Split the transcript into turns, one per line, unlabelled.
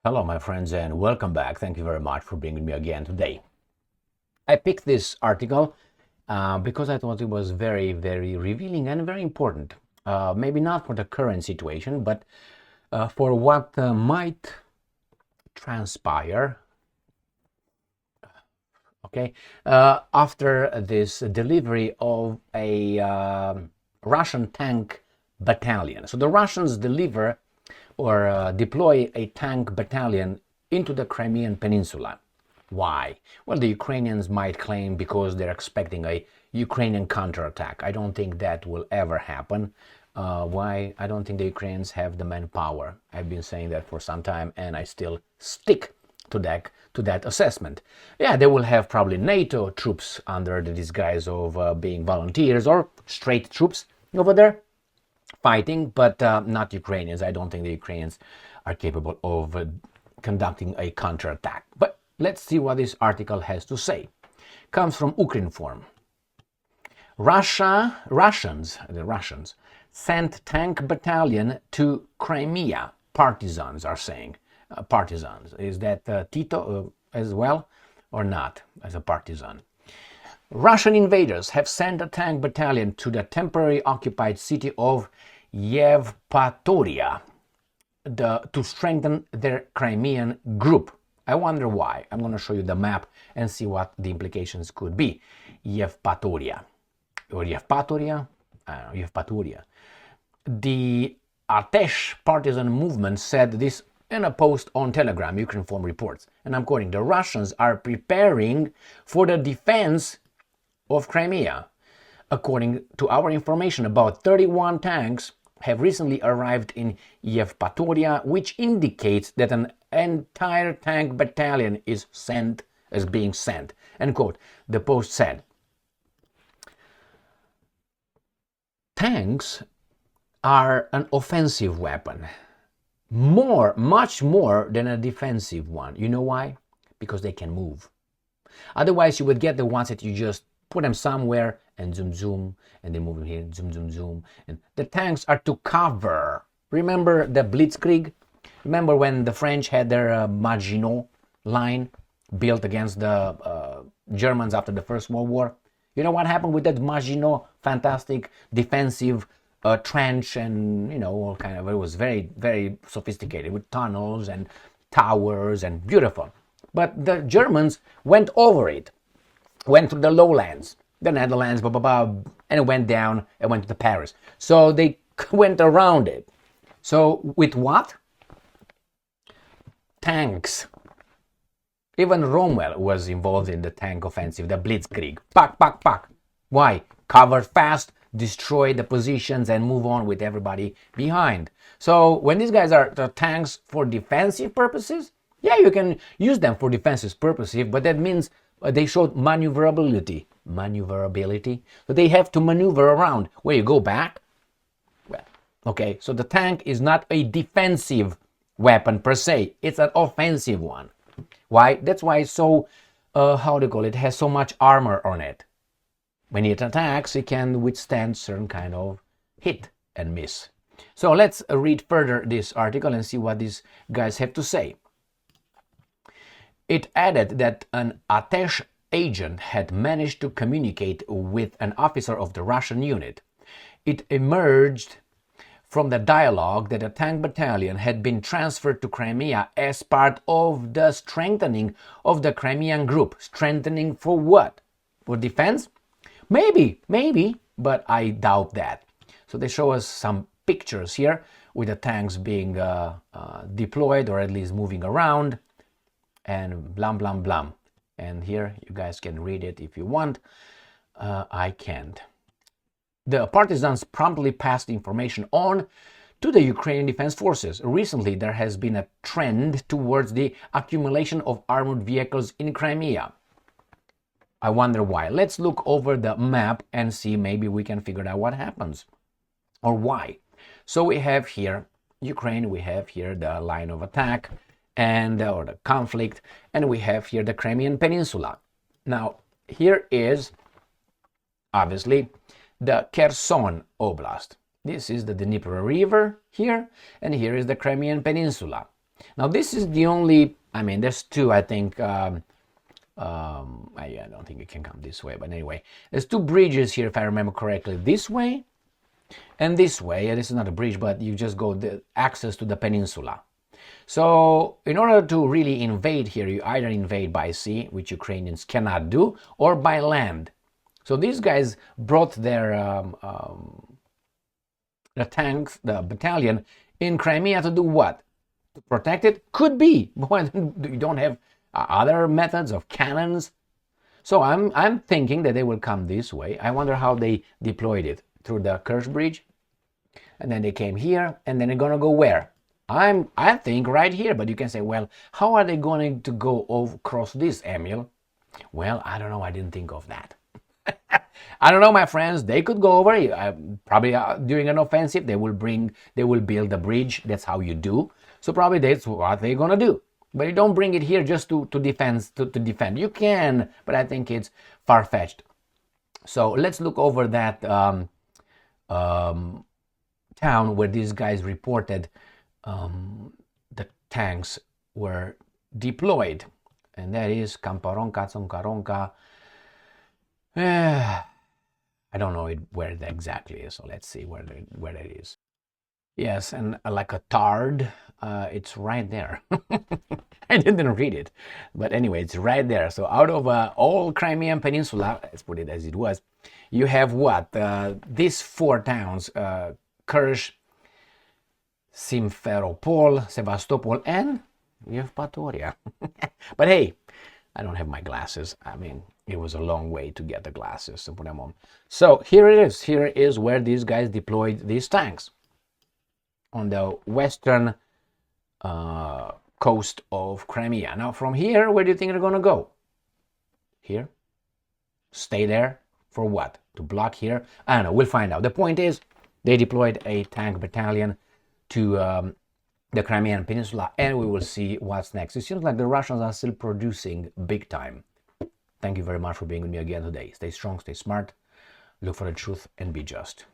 Hello, my friends, and welcome back. Thank you very much for being with me again today. I picked this article because I thought it was very, very revealing and very important. Maybe not for the current situation, but for what might transpire. Okay, after this delivery of a Russian tank battalion. So the Russians deliver or deploy a tank battalion into the Crimean Peninsula. Why? Well, the Ukrainians might claim because they're expecting a Ukrainian counterattack. I don't think that will ever happen. Why? I don't think the Ukrainians have the manpower. I've been saying that for some time, and I still stick to that assessment. Yeah, they will have probably NATO troops under the disguise of being volunteers or straight troops over there fighting, but not Ukrainians. I don't think the Ukrainians are capable of conducting a counterattack. But let's see what this article has to say. Comes from Ukrinform. The Russians sent tank battalion to Crimea. Partisans are saying. Partisans. Is that Tito as well or not as a partisan? Russian invaders have sent a tank battalion to the temporary occupied city of Yevpatoria to strengthen their Crimean group. I wonder why. I'm going to show you the map and see what the implications could be. Yevpatoria. Or Yevpatoria? I don't know, Yevpatoria. The Atesh partisan movement said this in a post on Telegram, Ukrinform reports. And I'm quoting, the Russians are preparing for the defense of Crimea. According to our information, about 31 tanks have recently arrived in Yevpatoria, which indicates that an entire tank battalion is being sent. End quote. The post said, tanks are an offensive weapon, much more than a defensive one. You know why? Because they can move. Otherwise, you would get the ones that you just put them somewhere and zoom zoom, and they move in here, zoom zoom zoom. And the tanks are to cover. Remember the Blitzkrieg? Remember when the French had their Maginot line built against the Germans after the First World War? You know what happened with that Maginot fantastic defensive trench, and all kind of, it was very, very sophisticated with tunnels and towers and beautiful. But the Germans went over it, went through the lowlands, the Netherlands, blah, blah, blah, and it went down and went to Paris. So they went around it. So with what? Tanks. Even Rommel was involved in the tank offensive, the Blitzkrieg. Pack, pack, pack. Why? Cover fast, destroy the positions, and move on with everybody behind. So when these guys are the tanks for defensive purposes, yeah, you can use them for defensive purposes, but that means they showed maneuverability. So they have to maneuver around. Where you go back? Well, okay, so the tank is not a defensive weapon per se. It's an offensive one. Why? That's why it's so, it has so much armor on it. When it attacks, it can withstand certain kind of hit and miss. So let's read further this article and see what these guys have to say. It added that an Atesh agent had managed to communicate with an officer of the Russian unit. It emerged from the dialogue that a tank battalion had been transferred to Crimea as part of the strengthening of the Crimean group. Strengthening for what? For defense? Maybe, but I doubt that. So they show us some pictures here with the tanks being deployed, or at least moving around, and blam, blam, blam. And here you guys can read it if you want. I can't. The partisans promptly passed the information on to the Ukrainian Defense Forces. Recently, there has been a trend towards the accumulation of armored vehicles in Crimea. I wonder why. Let's look over the map and see, maybe we can figure out what happens or why. So we have here Ukraine, we have here the line of attack and or the conflict, and we have here the Crimean Peninsula. Now, here is obviously the Kherson Oblast. This is the Dnieper River here, and here is the Crimean Peninsula. Now this is the only, I mean, there's two, I think, I don't think it can come this way, but anyway, there's two bridges here, if I remember correctly, this way and this way. And this is not a bridge, but you just go the access to the peninsula. So in order to really invade here, you either invade by sea, which Ukrainians cannot do, or by land. So these guys brought the tanks, the battalion in Crimea to do what? To protect it? Could be. But you don't have other methods of cannons. So I'm thinking that they will come this way. I wonder how they deployed it, through the Kerch Bridge, and then they came here, and then they're gonna go where? I think right here, but you can say, well, how are they going to go across this, Emil? Well, I don't know. I didn't think of that. I don't know, my friends. They could go over. Probably during an offensive, they will build a bridge. That's how you do. So probably that's what they're gonna do. But you don't bring it here just to defend. You can, but I think it's far-fetched. So let's look over that town where these guys reported the tanks were deployed, and that is Kamparonka, Tsonkaronka. I don't know where that exactly is, so let's see where that is. Yes, and like a tard, it's right there. I didn't read it, but anyway, it's right there. So out of all Crimean Peninsula, let's put it as it was, you have what? These four towns, Kerch, Simferopol, Sevastopol, and Yevpatoria. But hey, I don't have my glasses. I mean, it was a long way to get the glasses to put them on. So here it is. Here is where these guys deployed these tanks, on the western coast of Crimea. Now from here, where do you think they're gonna go? Here? Stay there? For what? To block here? I don't know, we'll find out. The point is, they deployed a tank battalion to the Crimean Peninsula, and we will see what's next. It seems like the Russians are still producing big time. Thank you very much for being with me again today. Stay strong, stay smart, look for the truth, and be just.